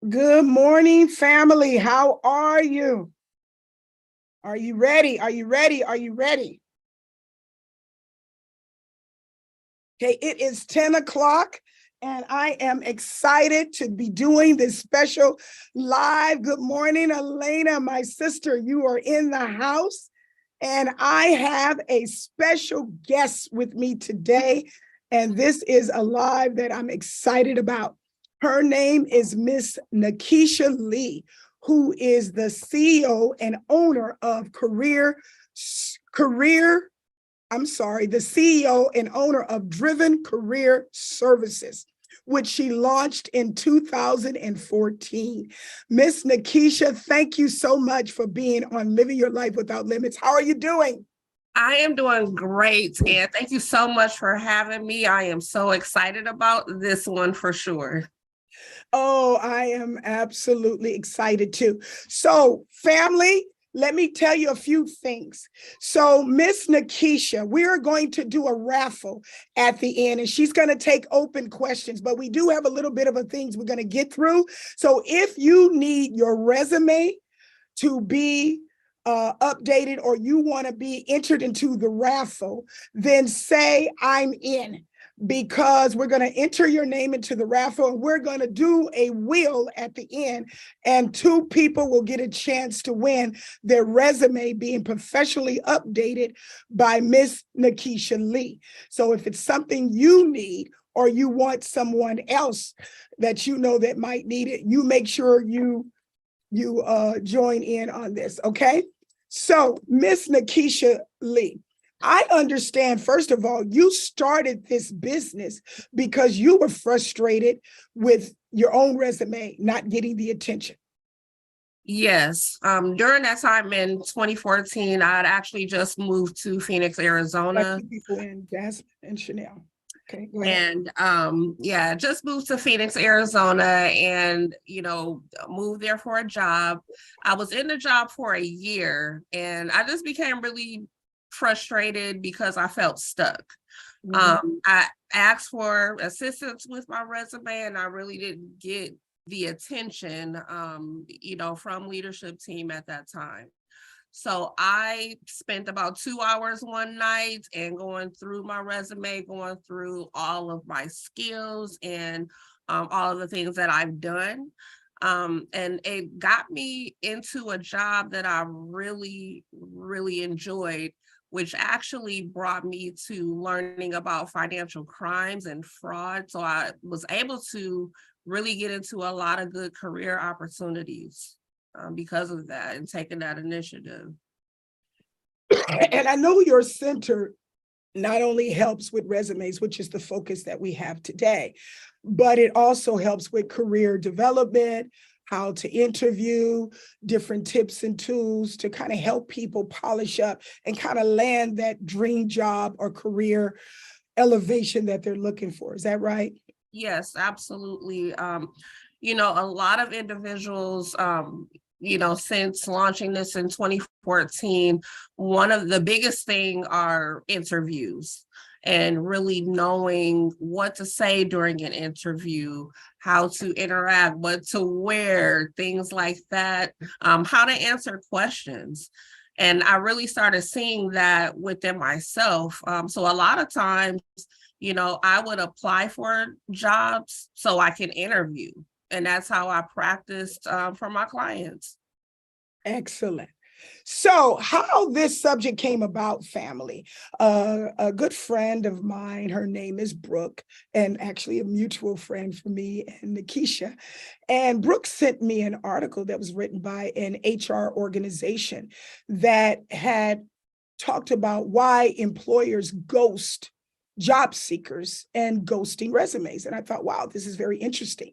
Good morning, family. How are you? Are you ready? Are you ready? Are you ready? Okay, it is 10 o'clock, and I am excited to be doing this special live. Good morning, Elena, my sister. You are in the house, and I have a special guest with me today, and this is a live that I'm excited about. Her name is Miss Nakesha Lee, who is the CEO and owner of the CEO and owner of Driven Career Services, which she launched in 2014. Miss Nakesha, thank you so much for being on Living Your Life Without Limits. How are you doing? I am doing great, and thank you so much for having me. I am so excited about this one for sure. Oh, I am absolutely excited too. So, family, let me tell you a few things. So, Miss Nakesha, we are going to do a raffle at the end, and she's going to take open questions, but we do have a little bit of a things we're going to get through. So, if you need your resume to be updated or you want to be entered into the raffle, then say I'm in, because we're going to enter your name into the raffle and we're going to do a wheel at the end, and two people will get a chance to win their resume being professionally updated by Miss Nakesha Lee. So if it's something you need or you want someone else that you know that might need it, you make sure you join in on this, okay? So, Miss Nakesha Lee, I understand, first of all, you started this business because you were frustrated with your own resume not getting the attention. Yes, during that time in 2014, I'd actually just moved to Phoenix, Arizona. People in Jasmine and Chanel. Okay, go ahead. And yeah, just moved to Phoenix, Arizona, and moved there for a job. I was in the job for a year, and I just became really frustrated because I felt stuck. I asked for assistance with my resume, and I really didn't get the attention, from leadership team at that time. So I spent about 2 hours one night and going through my resume, going through all of my skills and all of the things that I've done. And it got me into a job that I really, really enjoyed, which actually brought me to learning about financial crimes and fraud. So I was able to really get into a lot of good career opportunities because of that and taking that initiative. And I know your center not only helps with resumes, which is the focus that we have today, but it also helps with career development, how to interview, different tips and tools to kind of help people polish up and kind of land that dream job or career elevation that they're looking for. Is that right? Yes, absolutely. A lot of individuals, since launching this in 2014, one of the biggest thing are interviews and really knowing what to say during an interview, how to interact, what to wear, things like that, how to answer questions. And I really started seeing that within myself. So a lot of times, I would apply for jobs so I can interview. And that's how I practiced for my clients. Excellent. So, how this subject came about, family. A good friend of mine, her name is Brooke, and actually a mutual friend for me and Nakesha. And Brooke sent me an article that was written by an HR organization that had talked about why employers ghost job seekers and ghosting resumes. And I thought, wow, this is very interesting.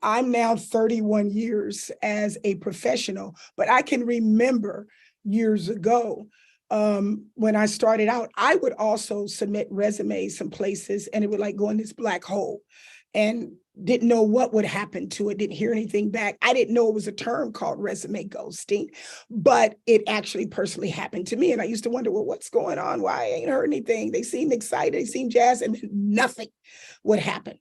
I'm now 31 years as a professional, but I can remember years ago when I started out, I would also submit resumes some places and it would like go in this black hole and didn't know what would happen to it, didn't hear anything back. I didn't know it was a term called resume ghosting, but it actually personally happened to me. And I used to wonder, well, what's going on? Why I ain't heard anything? They seemed excited, they seemed jazzed, and then nothing would happen.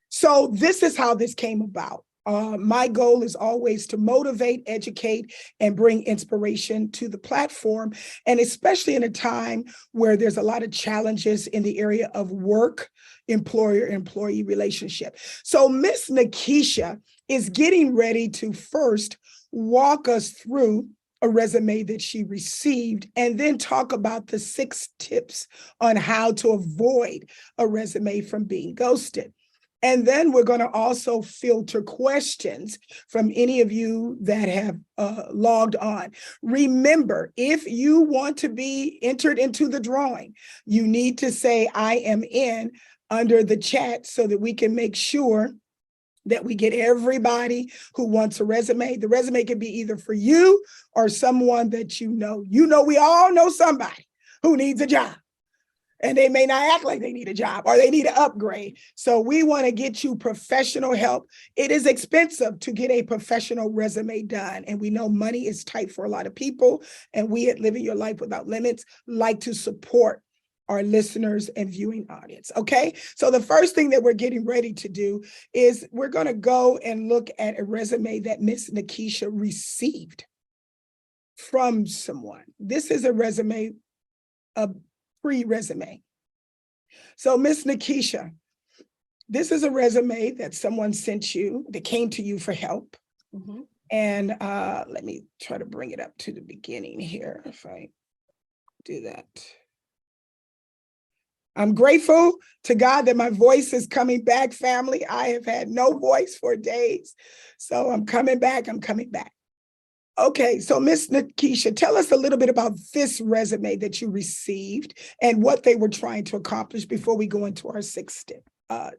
So this is how this came about. My goal is always to motivate, educate, and bring inspiration to the platform, and especially in a time where there's a lot of challenges in the area of work, employer-employee relationship. So Miss Nakesha is getting ready to first walk us through a resume that she received, and then talk about the 6 tips on how to avoid a resume from being ghosted. And then we're going to also filter questions from any of you that have logged on. Remember, if you want to be entered into the drawing, you need to say I am in under the chat so that we can make sure that we get everybody who wants a resume. The resume can be either for you or someone that you know. You know, we all know somebody who needs a job, and they may not act like they need a job or they need an upgrade. So we want to get you professional help. It is expensive to get a professional resume done. And we know money is tight for a lot of people. And we at Living Your Life Without Limits like to support our listeners and viewing audience. Okay. So the first thing that we're getting ready to do is we're going to go and look at a resume that Miss Nakesha received from someone. This is a resume, a pre-resume. So Miss Nakesha, this is a resume that someone sent you, that came to you for help. Mm-hmm. And let me try to bring it up to the beginning here if I do that. I'm grateful to God that my voice is coming back, family. I have had no voice for days. So I'm coming back. Okay, so Miss Nakesha, tell us a little bit about this resume that you received and what they were trying to accomplish before we go into our 6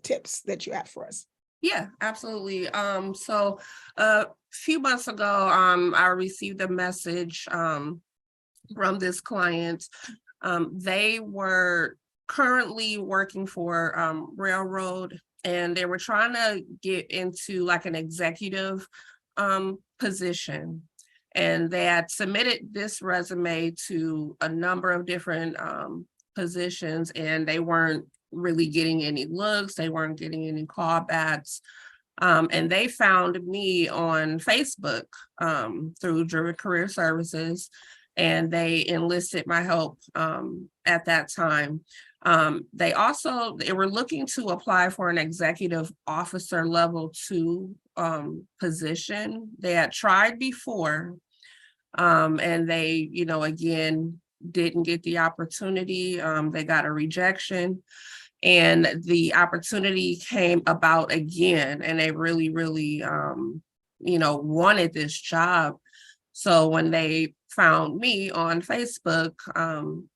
tips that you have for us. Yeah, absolutely. So a few months ago, I received a message from this client. They were currently working for railroad, and they were trying to get into like an executive position. And they had submitted this resume to a number of different positions, and they weren't really getting any looks. They weren't getting any callbacks. And they found me on Facebook through Druid Career Services, and they enlisted my help at that time. They were looking to apply for an executive officer level 2 position. They had tried before, and they, again, didn't get the opportunity. They got a rejection, and the opportunity came about again, and they really, really, wanted this job. So when they found me on Facebook,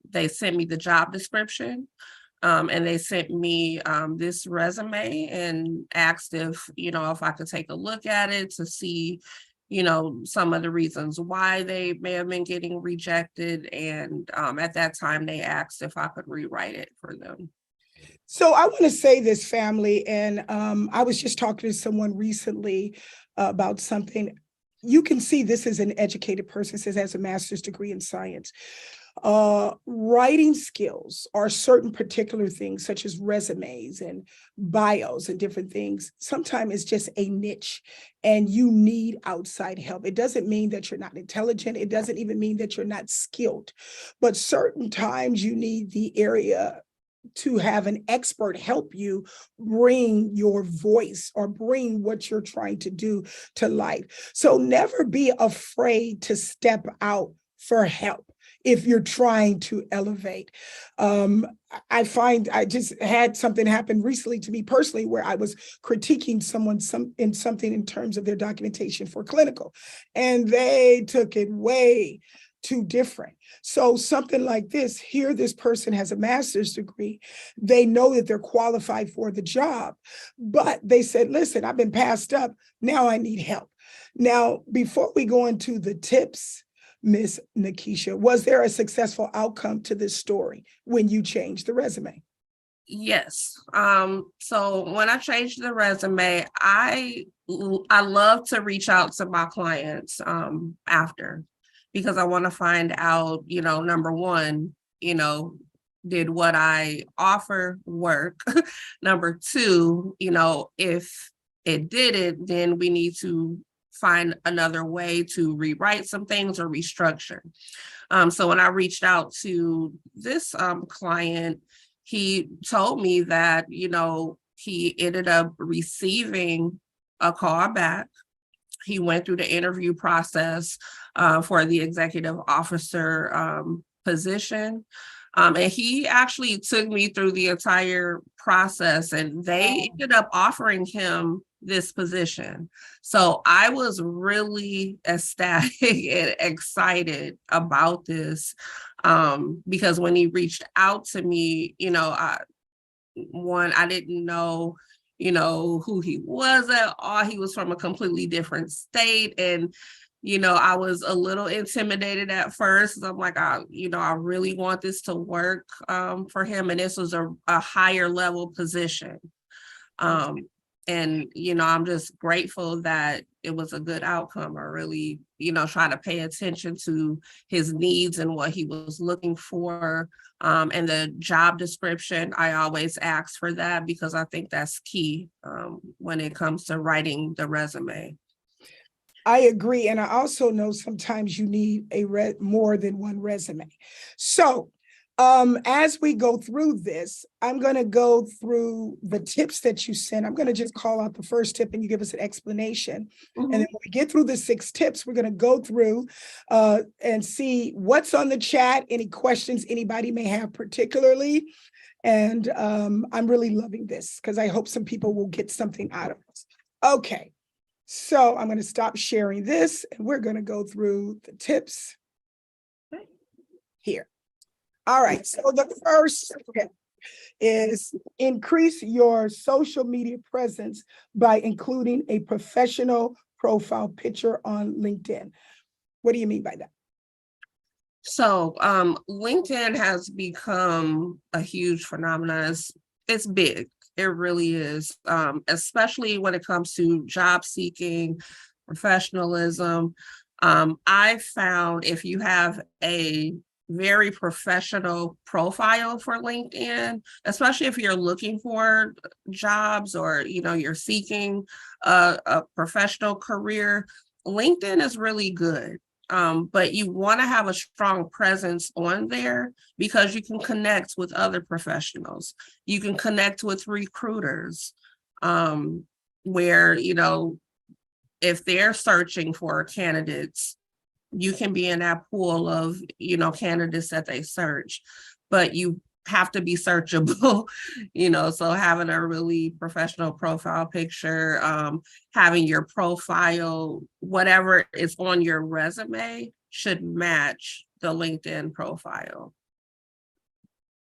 they sent me the job description, and they sent me this resume and asked if I could take a look at it to see, some of the reasons why they may have been getting rejected. And at that time, they asked if I could rewrite it for them. So I want to say this, family, and I was just talking to someone recently about something. You can see this is an educated person, says has a master's degree in science. Writing skills are certain particular things such as resumes and bios and different things. Sometimes it's just a niche and you need outside help. It doesn't mean that you're not intelligent. It doesn't even mean that you're not skilled, but certain times you need the area to have an expert help you bring your voice or bring what you're trying to do to life. So never be afraid to step out for help if you're trying to elevate. I find I just had something happen recently to me personally where I was critiquing someone in something in terms of their documentation for clinical, and they took it way too different. So something like this, here this person has a master's degree. They know that they're qualified for the job, but they said, listen, I've been passed up. Now I need help. Now, before we go into the tips, Miss Nakesha, was there a successful outcome to this story when you changed the resume? Yes. So when I changed the resume, I love to reach out to my clients after, because I want to find out, number one, did what I offer work? Number two, if it didn't, then we need to find another way to rewrite some things or restructure. So when I reached out to this client, he told me that, he ended up receiving a call back. He went through the interview process for the executive officer position. And he actually took me through the entire process, and they ended up offering him this position. So I was really ecstatic and excited about this because when he reached out to me, I didn't know, who he was at all. He was from a completely different state. And I was a little intimidated at first. I'm like, I really want this to work for him. And this was a higher level position. And, I'm just grateful that it was a good outcome. I really, try to pay attention to his needs and what he was looking for. And the job description, I always ask for that because I think that's key when it comes to writing the resume. I agree. And I also know sometimes you need more than one resume. So as we go through this, I'm going to go through the tips that you sent. I'm going to just call out the first tip and you give us an explanation. And then when we get through the 6 tips, we're going to go through and see what's on the chat, any questions anybody may have particularly. And I'm really loving this because I hope some people will get something out of this. Okay. So I'm going to stop sharing this and we're going to go through the tips here. All right. So the first tip is increase your social media presence by including a professional profile picture on LinkedIn. What do you mean by that? So LinkedIn has become a huge phenomenon. It's big. It really is, especially when it comes to job seeking, professionalism. I found if you have a very professional profile for LinkedIn, especially if you're looking for jobs or, you're seeking a professional career, LinkedIn is really good. But you want to have a strong presence on there because you can connect with other professionals. You can connect with recruiters where, if they're searching for candidates, you can be in that pool of, candidates that they search, but you have to be searchable, so having a really professional profile picture, having your profile, whatever is on your resume should match the LinkedIn profile.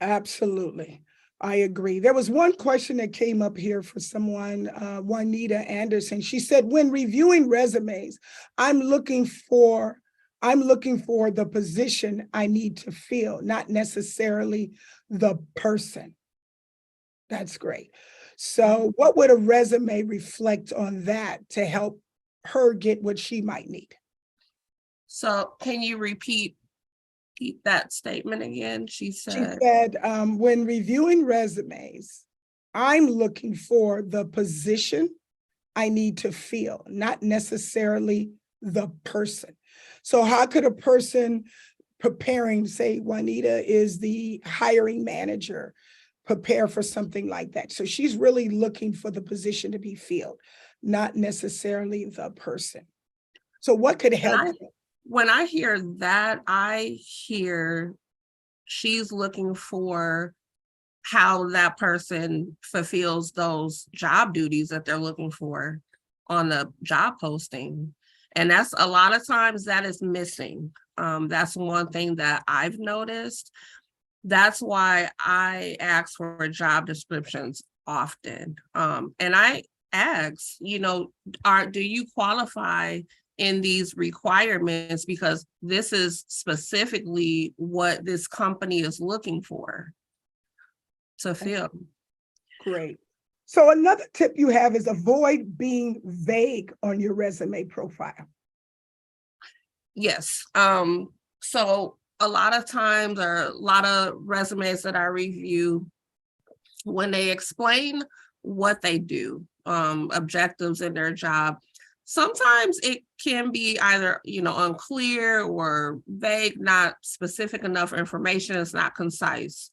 Absolutely. I agree. There was one question that came up here for someone, Juanita Anderson. She said, when reviewing resumes, I'm looking for the position I need to fill, not necessarily the person. That's great. So what would a resume reflect on that to help her get what she might need? So can you repeat that statement again? She said, when reviewing resumes, I'm looking for the position I need to fill, not necessarily the person. So how could a person preparing, say Juanita is the hiring manager, prepare for something like that? So she's really looking for the position to be filled, not necessarily the person. So what could help? When I hear that, I hear she's looking for how that person fulfills those job duties that they're looking for on the job posting. And that's a lot of times that is missing. That's one thing that I've noticed. That's why I ask for job descriptions often. And I ask, do you qualify in these requirements? Because this is specifically what this company is looking for to fill. Great. So another tip you have is avoid being vague on your resume profile. Yes. So a lot of times, or a lot of resumes that I review, when they explain what they do, objectives in their job. Sometimes it can be either, unclear or vague, not specific enough information. It's not concise.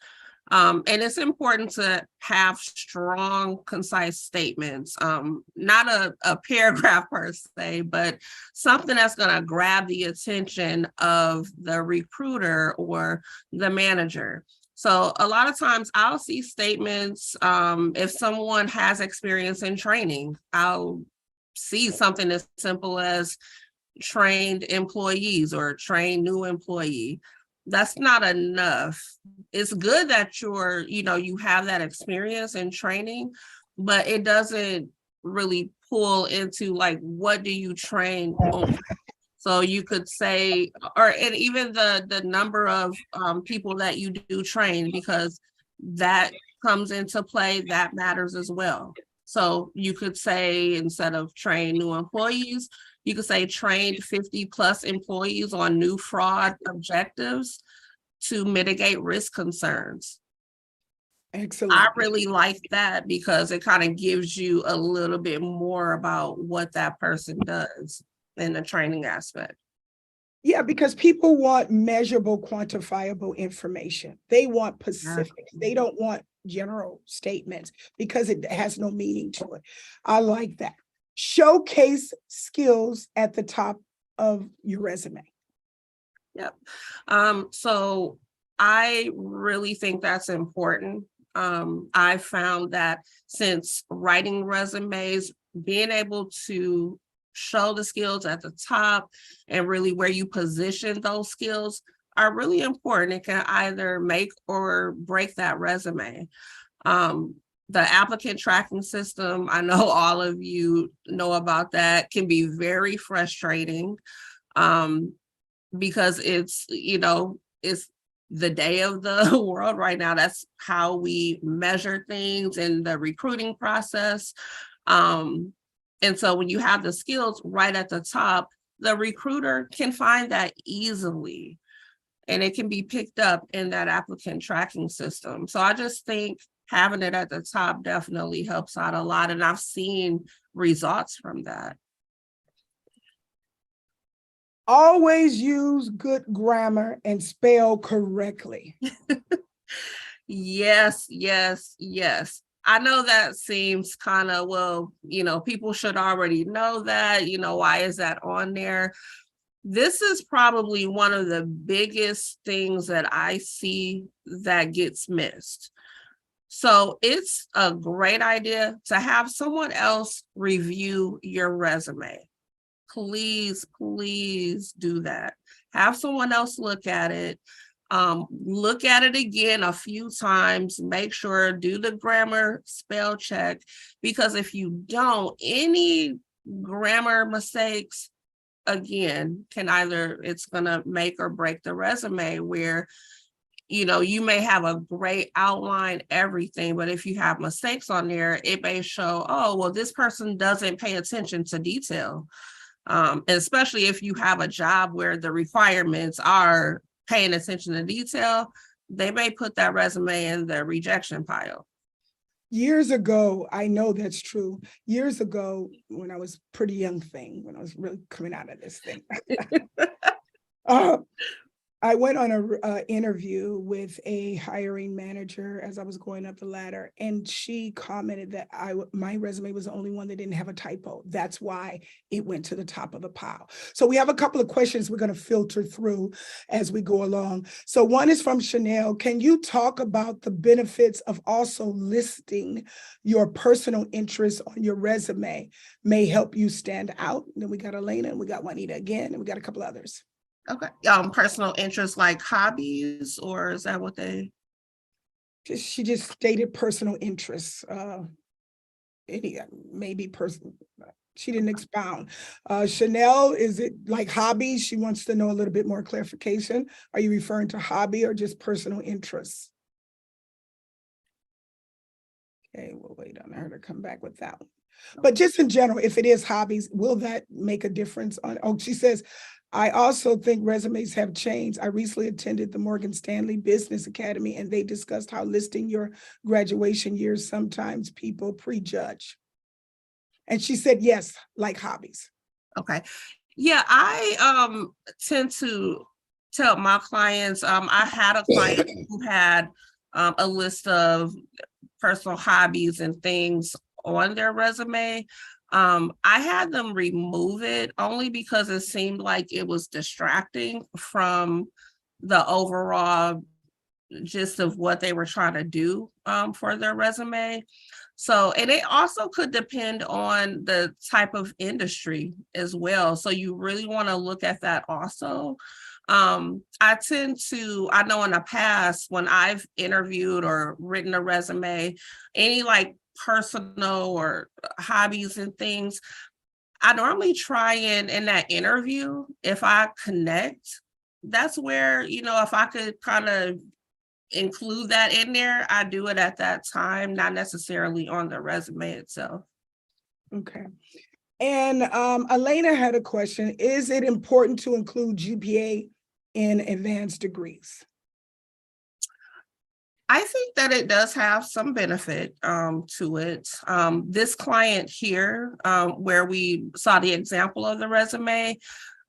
And it's important to have strong, concise statements, not a paragraph per se, but something that's going to grab the attention of the recruiter or the manager. So a lot of times I'll see statements, if someone has experience in training, I'll see something as simple as trained employees or trained new employee. That's not enough. It's good that you have that experience in training, but it doesn't really pull into like, what do you train on? So you could say, and even the number of people that you do train, because that comes into play, that matters as well. So you could say, instead of train new employees, you could say trained 50 plus employees on new fraud objectives to mitigate risk concerns. Excellent. I really like that because it kind of gives you a little bit more about what that person does in the training aspect. Yeah, because people want measurable, quantifiable information. They want specifics. They don't want general statements because it has no meaning to it. I like that. Showcase skills at the top of your resume. Yep. So I really think that's important. I found that since writing resumes, being able to show the skills at the top and really where you position those skills are really important. It can either make or break that resume. The applicant tracking system, I know all of you know about that, can be very frustrating because it's the day of the world right now. That's how we measure things in the recruiting process. And so when you have the skills right at the top, the recruiter can find that easily, and it can be picked up in that applicant tracking system. So I just think having it at the top definitely helps out a lot. And I've seen results from that. Always use good grammar and spell correctly. Yes, yes, yes. I know that seems kind of, people should already know that, why is that on there? This is probably one of the biggest things that I see that gets missed. So it's a great idea to have someone else review your resume. Please, please do that. Have someone else look at it. Look at it again a few times, make sure, do the grammar spell check, because if you don't, any grammar mistakes, again, it's gonna make or break the resume, where, you may have a great outline, everything, but if you have mistakes on there, it may show, oh, well, this person doesn't pay attention to detail. Especially if you have a job where the requirements are paying attention to detail, they may put that resume in the rejection pile. Years ago, I know that's true. Years ago, when I was a pretty young thing, when I was really coming out of this thing, I went on an interview with a hiring manager as I was going up the ladder, and she commented that my resume was the only one that didn't have a typo. That's why it went to the top of the pile. So we have a couple of questions we're going to filter through as we go along. So one is from Chanel. Can you talk about the benefits of also listing your personal interests on your resume may help you stand out? And then we got Elena, and we got Juanita again, and we got a couple others. Okay. Personal interests like hobbies, or is that what they? She just stated personal interests. Maybe personal. She didn't expound. Chanel, is it like hobbies? She wants to know a little bit more clarification. Are you referring to hobby or just personal interests? Okay, we'll wait on her to come back with that one. But just in general, if it is hobbies, will that make a difference on? Oh, she says, I also think resumes have changed. I recently attended the Morgan Stanley Business Academy, and they discussed how listing your graduation years, sometimes people prejudge. And she said, yes, like hobbies. Okay. Yeah, I tend to tell my clients, I had a client who had a list of personal hobbies and things on their resume. I had them remove it only because it seemed like it was distracting from the overall gist of what they were trying to do for their resume. So, and it also could depend on the type of industry as well. So you really want to look at that also. I know in the past when I've interviewed or written a resume, any like personal or hobbies and things, I normally try in that interview, if I connect, that's where, if I could kind of include that in there, I do it at that time, not necessarily on the resume itself. Okay. And Elena had a question. Is it important to include GPA in advanced degrees? I think that it does have some benefit to it. This client here, where we saw the example of the resume,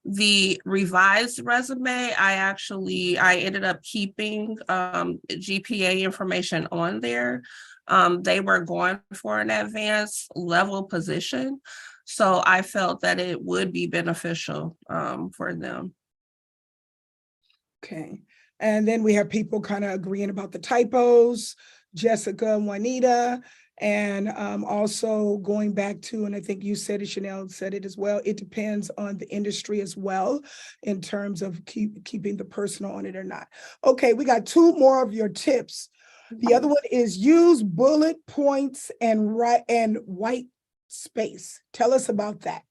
the revised resume, I ended up keeping GPA information on there. They were going for an advanced level position. So I felt that it would be beneficial for them. Okay. And then we have people kind of agreeing about the typos, Jessica and Juanita, and also going back to, and I think you said it, Chanel said it as well, it depends on the industry as well in terms of keeping the personal on it or not. Okay, we got two more of your tips. The other one is use bullet points and white space. Tell us about that.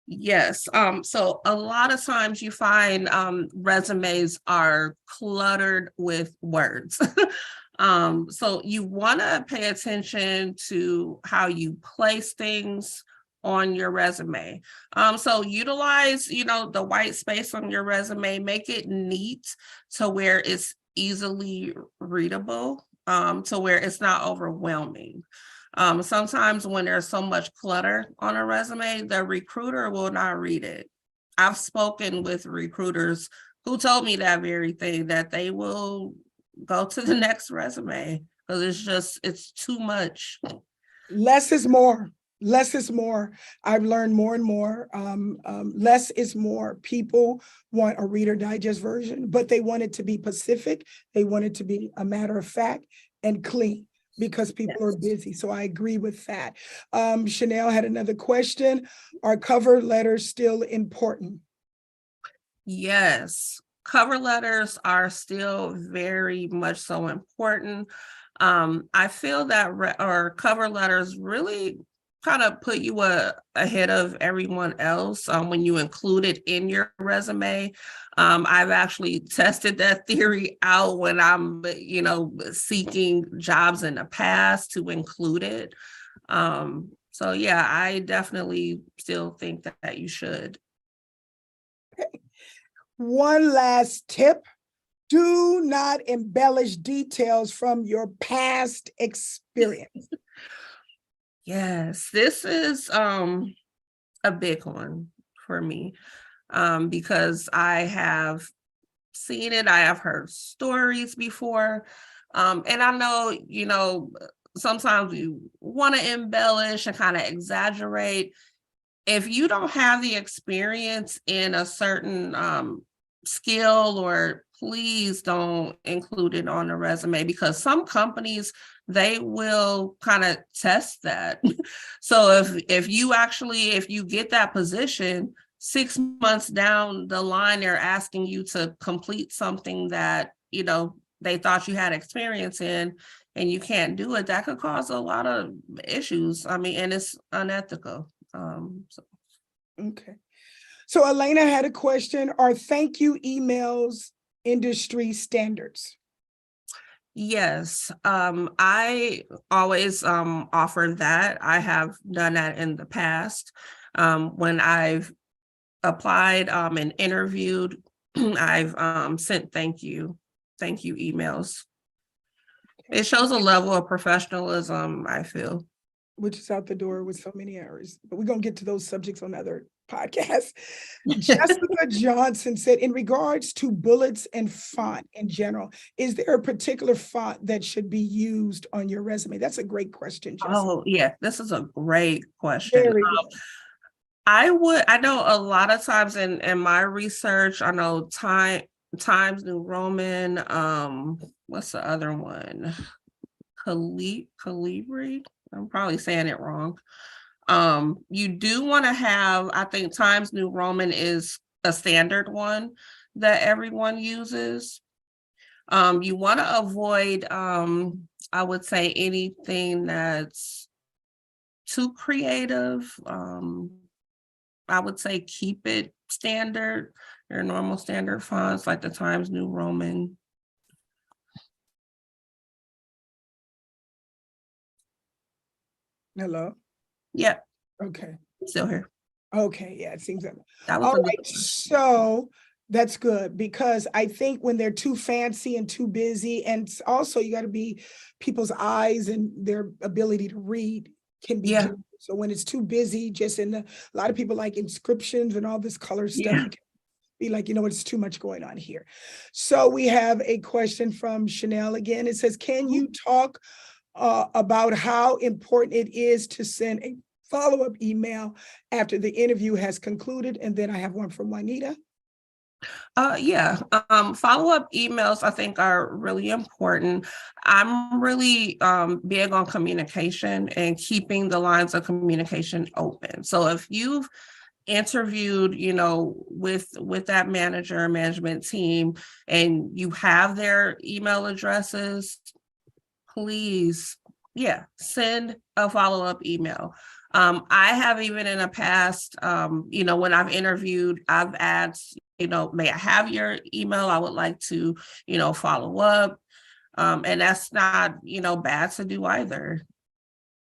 Yes. So a lot of times you find resumes are cluttered with words. So you want to pay attention to how you place things on your resume. So utilize, the white space on your resume, make it neat to where it's easily readable, to where it's not overwhelming. Sometimes when there's so much clutter on a resume, the recruiter will not read it. I've spoken with recruiters who told me that very thing, that they will go to the next resume because it's too much. Less is more. Less is more. I've learned more and more. Less is more. People want a Reader Digest version, but they want it to be specific. They want it to be a matter of fact and clean, because people are busy. So I agree with that. Chanel had another question. Are cover letters still important? Yes, cover letters are still very much so important. I feel that cover letters really kind of put you ahead of everyone else when you include it in your resume. I've actually tested that theory out when I'm, seeking jobs in the past to include it. So yeah, I definitely still think that you should. Okay. One last tip. Do not embellish details from your past experience. Yes, this is a big one for me because I have seen it. I have heard stories before. And I know, sometimes you want to embellish and kind of exaggerate. If you don't have the experience in a certain skill, or please don't include it on the resume, because some companies, they will kind of test that. So if you get that position, 6 months down the line, they're asking you to complete something that, they thought you had experience in, and you can't do it, that could cause a lot of issues. I mean, and it's unethical. Okay. So Elena had a question. Are thank you emails industry standards? Yes, I always offer that. I have done that in the past when I've applied and interviewed, I've sent thank you emails. It shows a level of professionalism, I feel. Which is out the door with so many errors. But we're going to get to those subjects on other podcasts. Jessica Johnson said, in regards to bullets and font in general, is there a particular font that should be used on your resume? That's a great question, Jessica. Oh, yeah, this is a great question. Very good. I know a lot of times in my research, I know Times New Roman, what's the other one? Calibri? I'm probably saying it wrong. You do want to have, I think Times New Roman is a standard one that everyone uses. You want to avoid, I would say, anything that's too creative. I would say keep it standard, your normal standard fonts like the Times New Roman. Hello? Yeah. Okay. Still here. Okay, yeah, it seems that. That was All right, so that's good, because I think when they're too fancy and too busy, and also you got to be, people's eyes and their ability to read can be Yeah. good. So when it's too busy, just a lot of people like inscriptions and all this color stuff, Yeah. it can be like, it's too much going on here. So we have a question from Chanel again. It says, can you talk about how important it is to send a follow-up email after the interview has concluded? And then I have one from Juanita. Yeah. Follow-up emails I think are really important. I'm really big on communication and keeping the lines of communication open. So if you've interviewed, with that manager or management team and you have their email addresses, please, send a follow-up email. I have even in the past, when I've interviewed, I've asked, may I have your email? I would like to, follow up. And that's not, bad to do either.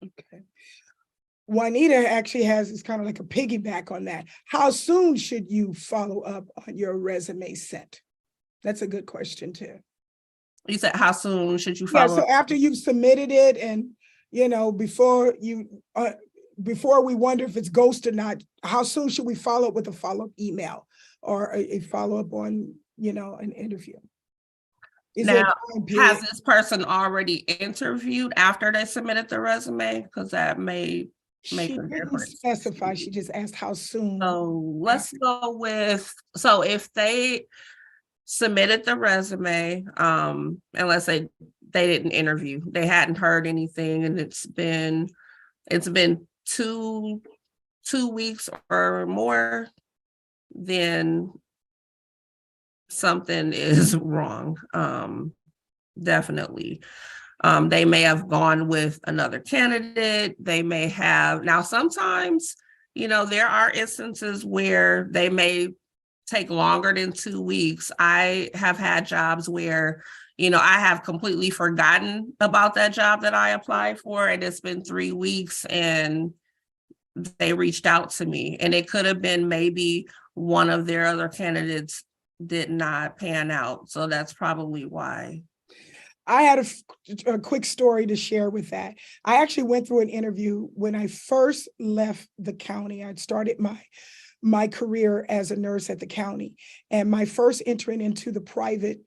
Okay. Juanita actually has, it's kind of like a piggyback on that. How soon should you follow up on your resume sent? That's a good question too. You said, how soon should you follow up? So after you've submitted it and, before we wonder if it's ghost or not, how soon should we follow up with a follow-up email or a follow-up on, an interview? Now, has this person already interviewed after they submitted the resume? Because that may make a difference. She didn't specify, she just asked how soon. So let's go with, so if they submitted the resume, and let's say they didn't interview, they hadn't heard anything, and it's been 2 weeks or more, then something is wrong. Definitely. They may have gone with another candidate. They may have, now sometimes, there are instances where they may take longer than 2 weeks. I have had jobs where, I have completely forgotten about that job that I applied for, and it's been 3 weeks and they reached out to me, and it could have been maybe one of their other candidates did not pan out. So that's probably why. I had a quick story to share with that. I actually went through an interview when I first left the county. I'd started my career as a nurse at the county, and my first entering into the private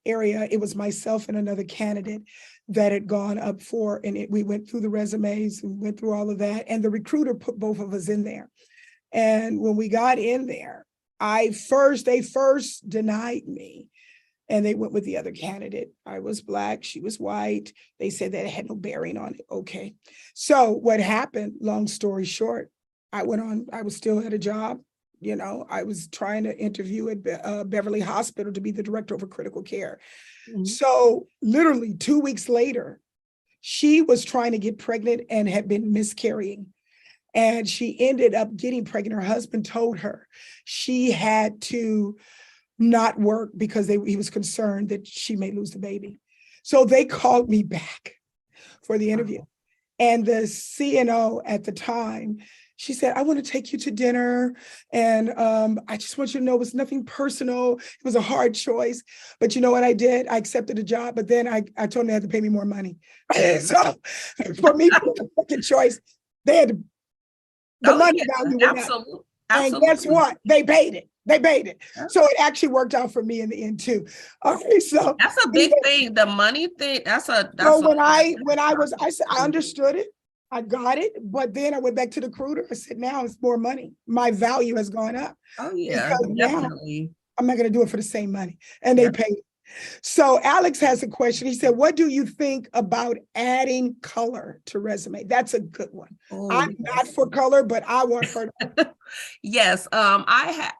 area, it was myself and another candidate that had gone up for, and we went through the resumes and went through all of that, and the recruiter put both of us in there. And when we got in there, they first denied me, and they went with the other candidate. I was Black, she was white. They said that it had no bearing on it. Okay. So what happened, long story short, I was still at a job. I was trying to interview at Beverly Hospital to be the director of critical care. Mm-hmm. So literally 2 weeks later, she was trying to get pregnant and had been miscarrying. And she ended up getting pregnant. Her husband told her she had to not work because he was concerned that she may lose the baby. So they called me back for the interview. And the CNO at the time She said, I want to take you to dinner. And I just want you to know it was nothing personal. It was a hard choice. But you know what I did? I accepted the job, but then I told them they had to pay me more money. So for me, the second choice, they had to, the Oh, money yeah, value went up. absolutely. And guess Absolutely. what? They paid it. They paid it. Yeah. So it actually worked out for me in the end too. Okay, so That's a big thing. The money thing, that's a so that's I said I understood it, I got it, but then I went back to the recruiter. I said, now it's more money. My value has gone up oh yeah, because now definitely. I'm not going to do it for the same money, and they Yeah. paid. So Alex has a question. He said, "What do you think about adding color to resume?" That's a good one. Oh, I'm not for color, but I want her to. yes. I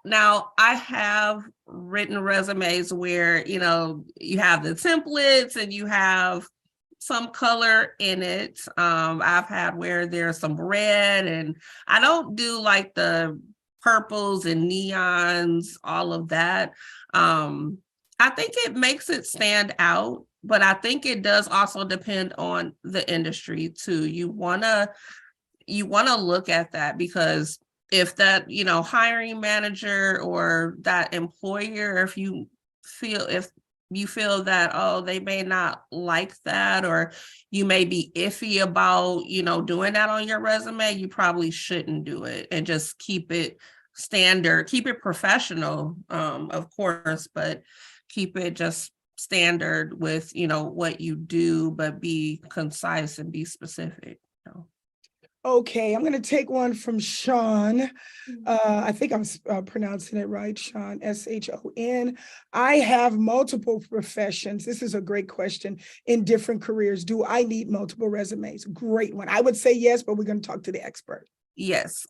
have written resumes where, you have the templates and you have some color in it. I've had where there's some red, and I don't do like the purples and neons, all of that. I think it makes it stand out, but I think it does also depend on the industry too. You wanna look at that, because if that, hiring manager or that employer, if you feel that, oh, they may not like that, or you may be iffy about, doing that on your resume, you probably shouldn't do it, and just keep it standard, keep it professional, of course, but keep it just standard with, what you do, but be concise and be specific. Okay, I'm going to take one from Sean. I think I'm pronouncing it right, Sean, Shon. I have multiple professions. This is a great question. In different careers, do I need multiple resumes? Great one. I would say yes, but we're going to talk to the expert. Yes,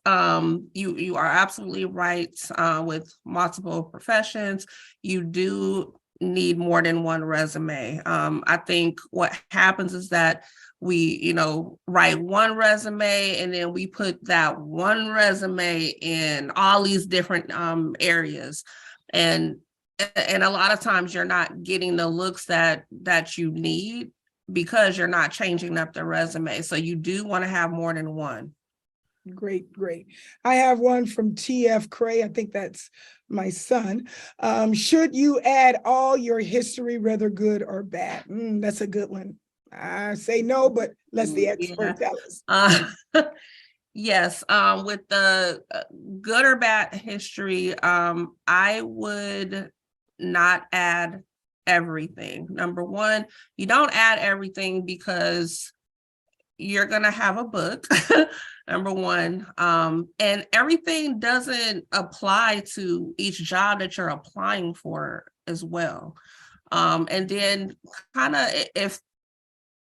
you are absolutely right. With multiple professions, you do need more than one resume. I think what happens is that we, write one resume, and then we put that one resume in all these different areas, and a lot of times you're not getting the looks that you need, because you're not changing up the resume. So you do want to have more than one. Great, great. I have one from TF Cray. I think that's my son. Should you add all your history, whether good or bad? That's a good one. I say no, but let the expert tell us. Yes, with the good or bad history, I would not add everything. Number one, you don't add everything because you're going to have a book, number one, and everything doesn't apply to each job that you're applying for as well. And then kind of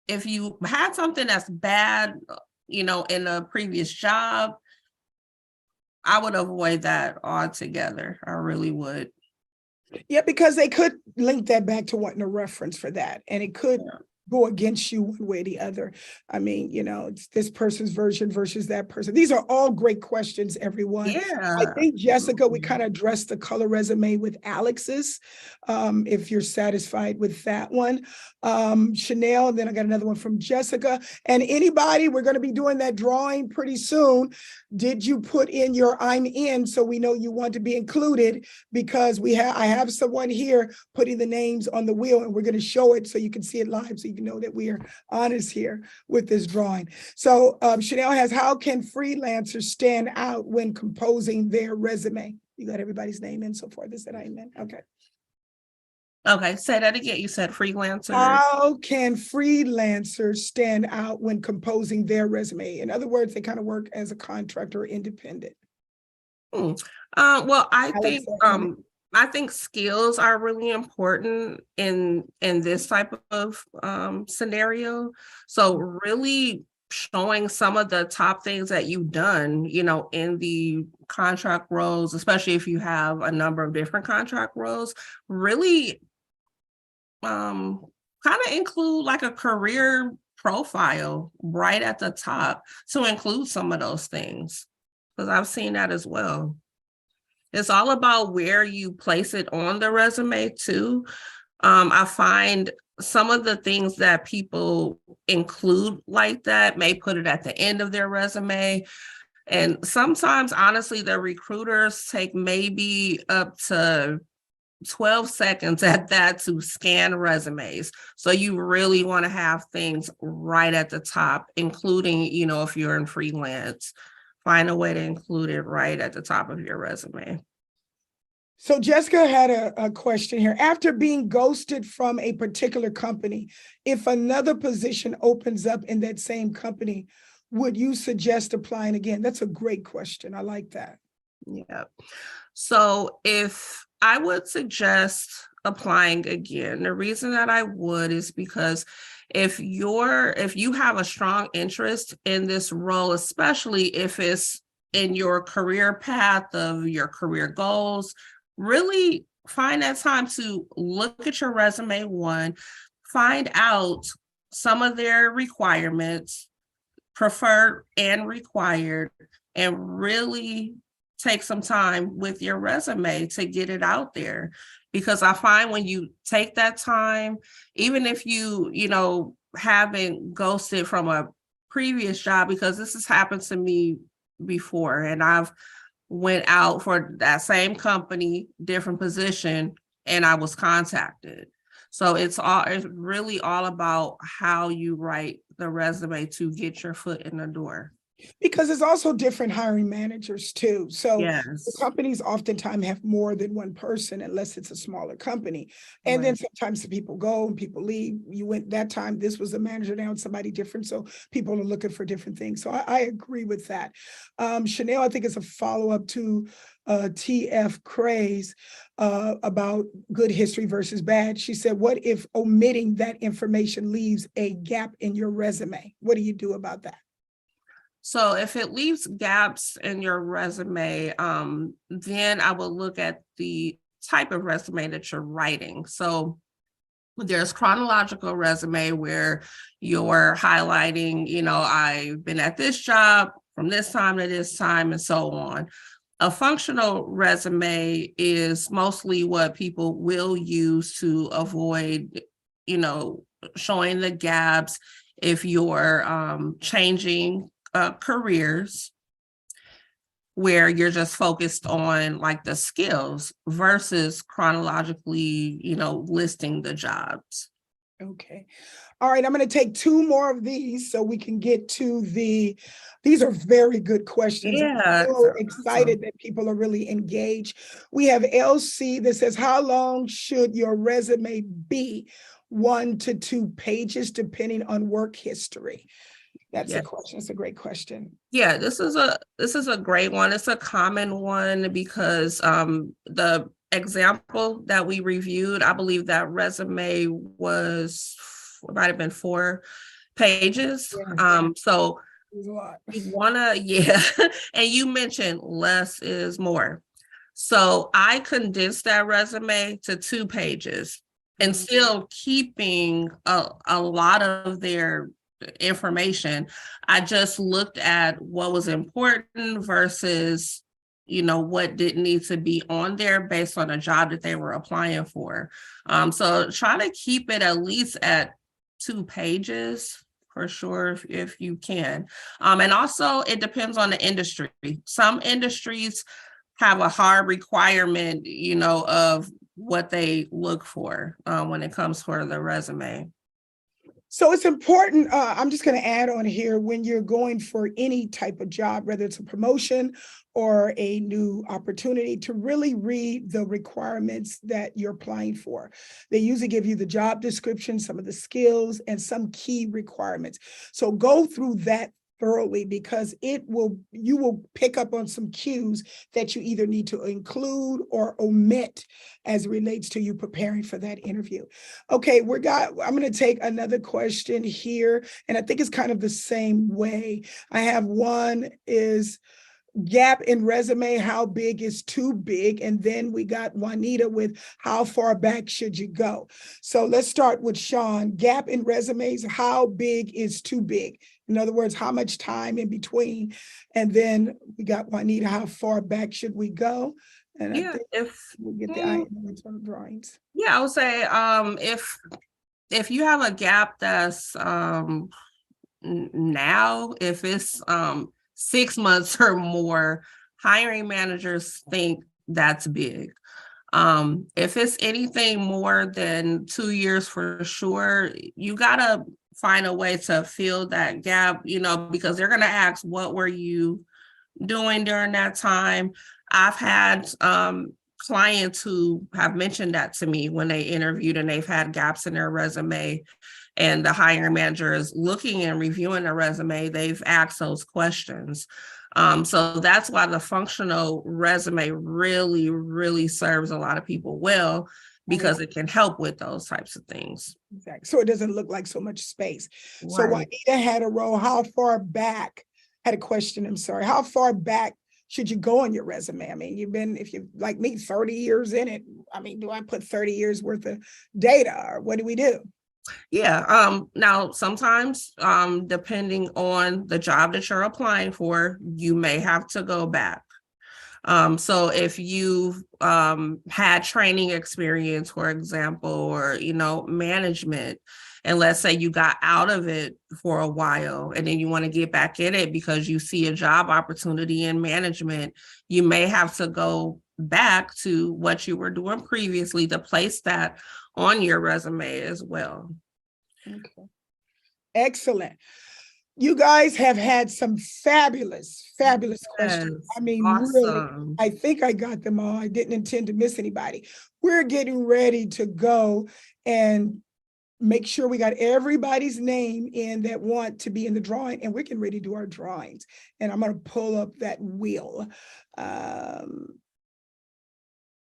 if you had something that's bad, in a previous job, I would avoid that altogether. I really would. Yeah, because they could link that back to wanting a reference for that, and it could go against you one way or the other. I mean, it's this person's version versus that person. These are all great questions, everyone. Yeah. I think, Jessica, we kind of addressed the color resume with Alex's, if you're satisfied with that one. Chanel, and then I got another one from Jessica. And anybody, we're going to be doing that drawing pretty soon. Did you put in your I'm in, so we know you want to be included? Because I have someone here putting the names on the wheel, and we're going to show it so you can see it live, so you can know that we are honest here with this drawing. So Chanel has, how can freelancers stand out when composing their resume? You got everybody's name in so far. This that I'm in. Okay. Okay, say that again. You said freelancers. How can freelancers stand out when composing their resume? In other words, they kind of work as a contractor or independent. Well, I think skills are really important in this type of scenario. So really showing some of the top things that you've done, in the contract roles, especially if you have a number of different contract roles, really kind of include like a career profile right at the top to include some of those things, because I've seen that as well. It's all about where you place it on the resume too. I find some of the things that people include like that may put it at the end of their resume. And sometimes, honestly, the recruiters take maybe up to 12 seconds at that to scan resumes. So you really want to have things right at the top, including, if you're in freelance, find a way to include it right at the top of your resume. So Jessica had a question here. After being ghosted from a particular company, if another position opens up in that same company, would you suggest applying again? That's a great question. I like that. Yeah. So if I would suggest applying again, the reason that I would is because if you have a strong interest in this role, especially if it's in your career path of your career goals, really find that time to look at your resume, find out some of their requirements, preferred and required, and really take some time with your resume to get it out there. Because I find when you take that time, even if you haven't ghosted from a previous job, because this has happened to me before, and I've went out for that same company, different position, and I was contacted. So it's really all about how you write the resume to get your foot in the door. Because it's also different hiring managers too. So the Yes. companies oftentimes have more than one person unless it's a smaller company. And then Right. sometimes the people go and people leave. You went that time, this was a manager, now it's somebody different. So people are looking for different things. So I agree with that. Chanel, I think it's a follow-up to TF Craze about good history versus bad. She said, what if omitting that information leaves a gap in your resume? What do you do about that? So if it leaves gaps in your resume, then I will look at the type of resume that you're writing. So there's chronological resume where you're highlighting, I've been at this job from this time to this time and so on. A functional resume is mostly what people will use to avoid, showing the gaps if you're changing careers, where you're just focused on like the skills versus chronologically, listing the jobs. Okay. All right. I'm going to take two more of these so we can get to these are very good questions. Yeah. I'm so excited that people are really engaged. We have LC that says, how long should your resume be? 1 to 2 pages, depending on work history. That's a question. It's a great question. Yeah, this is a great one. It's a common one because the example that we reviewed, I believe that resume it might have been 4 pages. So you wanna, and you mentioned less is more. So I condensed that resume to 2 pages and still keeping a lot of their information. I just looked at what was important versus what didn't need to be on there based on a job that they were applying for. So try to keep it at least at 2 pages for sure if you can. And also it depends on the industry. Some industries have a hard requirement, of what they look for when it comes for the resume. So it's important, I'm just going to add on here, when you're going for any type of job, whether it's a promotion or a new opportunity, to really read the requirements that you're applying for. They usually give you the job description, some of the skills, and some key requirements. So go through that thoroughly, because you will pick up on some cues that you either need to include or omit as it relates to you preparing for that interview. Okay, I'm going to take another question here, and I think it's kind of the same way. I have one is gap in resume, how big is too big? And then we got Juanita with how far back should you go? So let's start with Sean. Gap in resumes, how big is too big? In other words, how much time in between? And then we got Juanita, how far back should we go? And I think if we get the internal drawings. Yeah, I would say if you have a gap that's now, if it's 6 months or more, hiring managers think that's big. If it's anything more than 2 years for sure, you gotta find a way to fill that gap, because they're gonna ask, what were you doing during that time? I've had clients who have mentioned that to me when they interviewed and they've had gaps in their resume, and the hiring manager is looking and reviewing the resume. They've asked those questions. So that's why the functional resume really, really serves a lot of people well, because it can help with those types of things. Exactly. So it doesn't look like so much space. Right. So Juanita had a role. How far back? Had a question. I'm sorry. How far back should you go on your resume? I mean, if you're like me, 30 years in it. I mean, do I put 30 years worth of data, or what do we do? Yeah. Now, sometimes, depending on the job that you're applying for, you may have to go back. So if you've had training experience, for example, or, management, and let's say you got out of it for a while and then you want to get back in it because you see a job opportunity in management, you may have to go back to what you were doing previously to place that on your resume as well. Okay. Excellent. You guys have had some fabulous questions. Yes, I mean, really, awesome. I think I got them all. I didn't intend to miss anybody. We're getting ready to go and make sure we got everybody's name in that want to be in the drawing, and we're getting ready to do our drawings. And I'm going to pull up that wheel.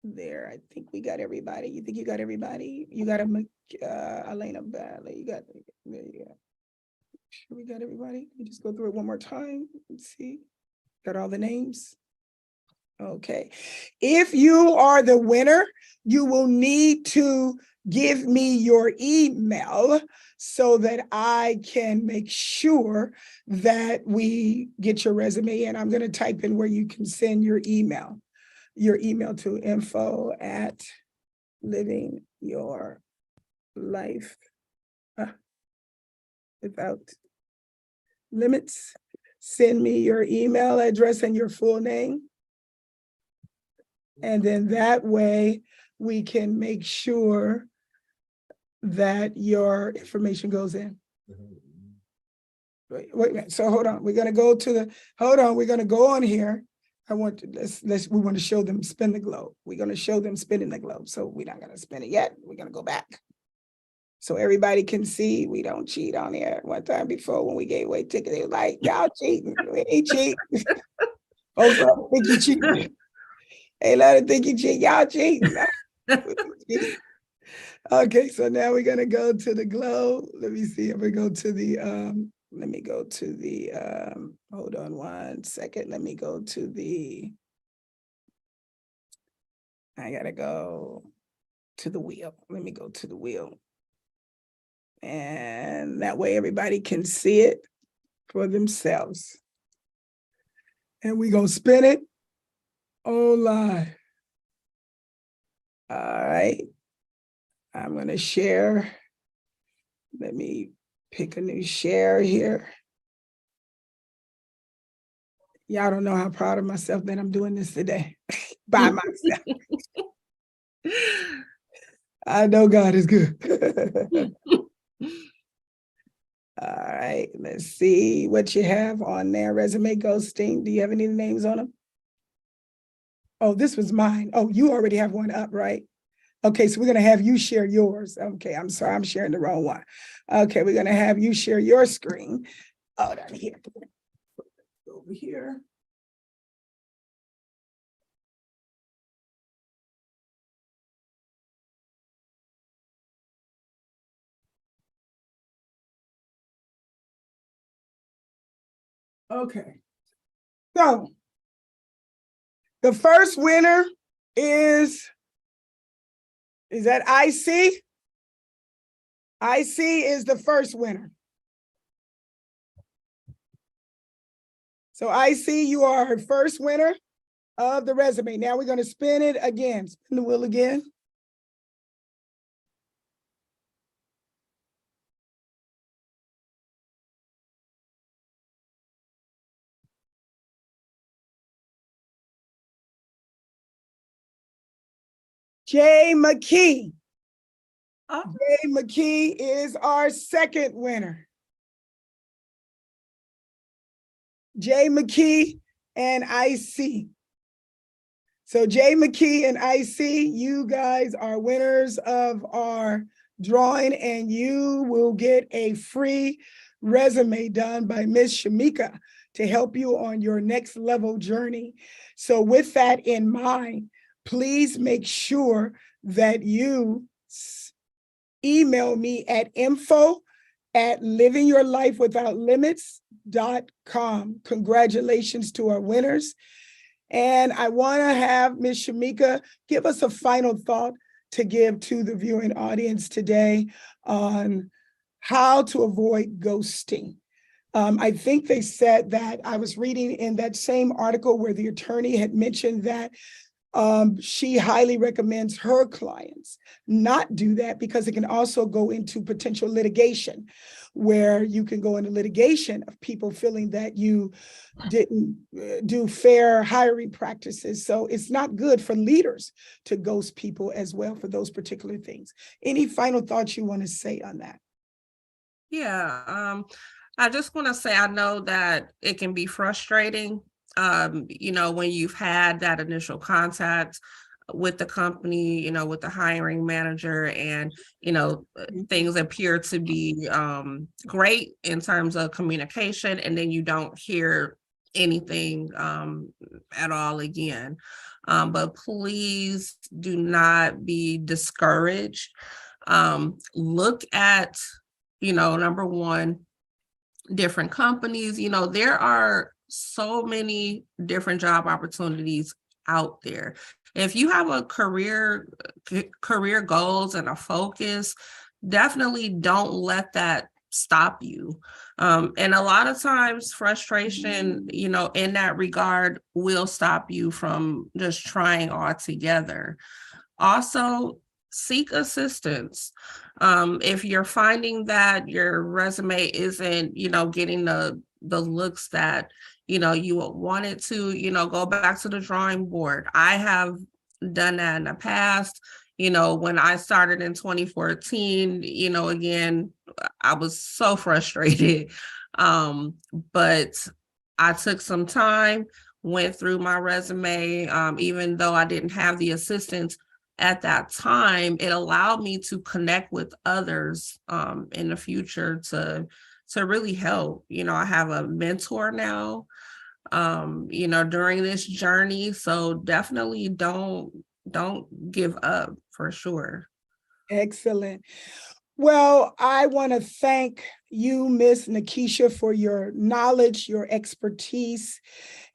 There, I think we got everybody. You think you got everybody? You got Elena Bailey. You got, there you go. Sure we got everybody. Let me just go through it one more time. Let's see. Got all the names? Okay. If you are the winner, you will need to give me your email so that I can make sure that we get your resume in. I'm going to type in where you can send your email to info@living your life without limits. Send me your email address and your full name. And then that way we can make sure that your information goes in. Wait a minute. So hold on. We're going to go on here. We want to show them spin the globe. We're going to show them spinning the globe. So we're not going to spin it yet. We're going to go back. So everybody can see we don't cheat on here. One time before when we gave away tickets, they were like, y'all cheating. We ain't cheating. Folks think you cheating. Hey, let it think you cheat. Y'all cheating. Okay, so now we're gonna go to the globe. Let me see. I'm gonna go to the hold on one second. Let me go to the I gotta go to the wheel. Let me go to the wheel. And that way everybody can see it for themselves. And we're gonna spin it on live. All right. I'm gonna share. Let me pick a new share here. Y'all don't know how proud of myself that I'm doing this today by myself. I know God is good. All right, let's see what you have on there. Resume ghosting. Do you have any names on them? Oh, this was mine. Oh, you already have one up, right? Okay, so we're going to have you share yours. Okay, I'm sorry, I'm sharing the wrong one. Okay, we're going to have you share your screen. Oh, down here. Over here. Okay, so the first winner is that IC? IC is the first winner. So IC, you are our first winner of the resume. Now we're going to spin it again. Spin the wheel again. Jay McKee. Oh, Jay McKee is our second winner. Jay McKee and IC. So Jay McKee and IC, you guys are winners of our drawing, and you will get a free resume done by Miss Shamika to help you on your next level journey. So with that in mind, please make sure that you email me at info@livingyourlifewithoutlimits.com. Congratulations to our winners. And I want to have Ms. Shamika give us a final thought to give to the viewing audience today on how to avoid ghosting. I think they said that I was reading in that same article where the attorney had mentioned that she highly recommends her clients not do that because it can also go into potential litigation, where you can go into litigation of people feeling that you didn't do fair hiring practices. So it's not good for leaders to ghost people as well for those particular things. Any final thoughts you want to say on that? yeah. I just want to say, I know that it can be frustrating, when you've had that initial contact with the company, with the hiring manager, and, things appear to be great in terms of communication, and then you don't hear anything at all again. But please do not be discouraged. Look at, number one, different companies. There are so many different job opportunities out there. If you have a career goals and a focus, definitely don't let that stop you. And a lot of times frustration, in that regard will stop you from just trying altogether. Also, seek assistance. If you're finding that your resume isn't, getting the looks that, you want it to, go back to the drawing board. I have done that in the past. When I started in 2014, again, I was so frustrated. But I took some time, went through my resume, even though I didn't have the assistance at that time. It allowed me to connect with others in the future to really help. I have a mentor now, during this journey. So definitely don't give up, for sure. Excellent. Well, I want to thank you, Miss Nakesha, for your knowledge, your expertise,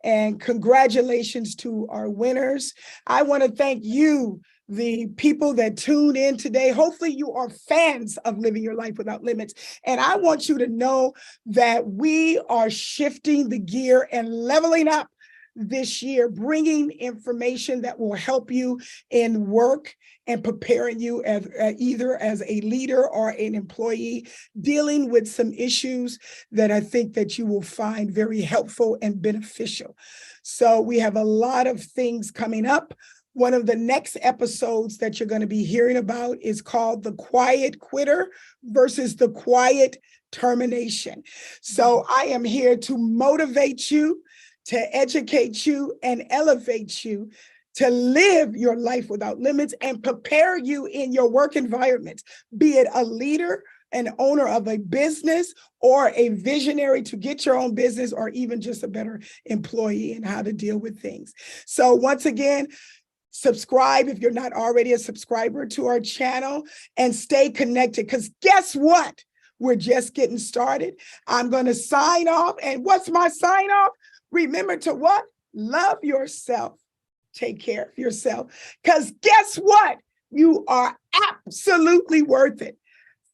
and congratulations to our winners. I want to thank you, the people that tuned in today. Hopefully you are fans of Living Your Life Without Limits. And I want you to know that we are shifting the gear and leveling up this year, bringing information that will help you in work and preparing you as either as a leader or an employee, dealing with some issues that I think that you will find very helpful and beneficial. So we have a lot of things coming up. One of the next episodes that you're going to be hearing about is called The Quiet Quitter versus the Quiet Termination. So I am here to motivate you, to educate you, and elevate you to live your life without limits and prepare you in your work environment, be it a leader, an owner of a business, or a visionary to get your own business, or even just a better employee and how to deal with things. So once again, subscribe if you're not already a subscriber to our channel, and stay connected, because guess what? We're just getting started. I'm going to sign off. And what's my sign off? Remember to what? Love yourself. Take care of yourself, because guess what? You are absolutely worth it.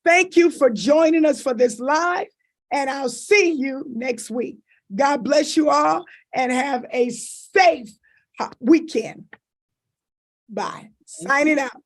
Thank you for joining us for this live, and I'll see you next week. God bless you all, and have a safe weekend. Bye. Signing out.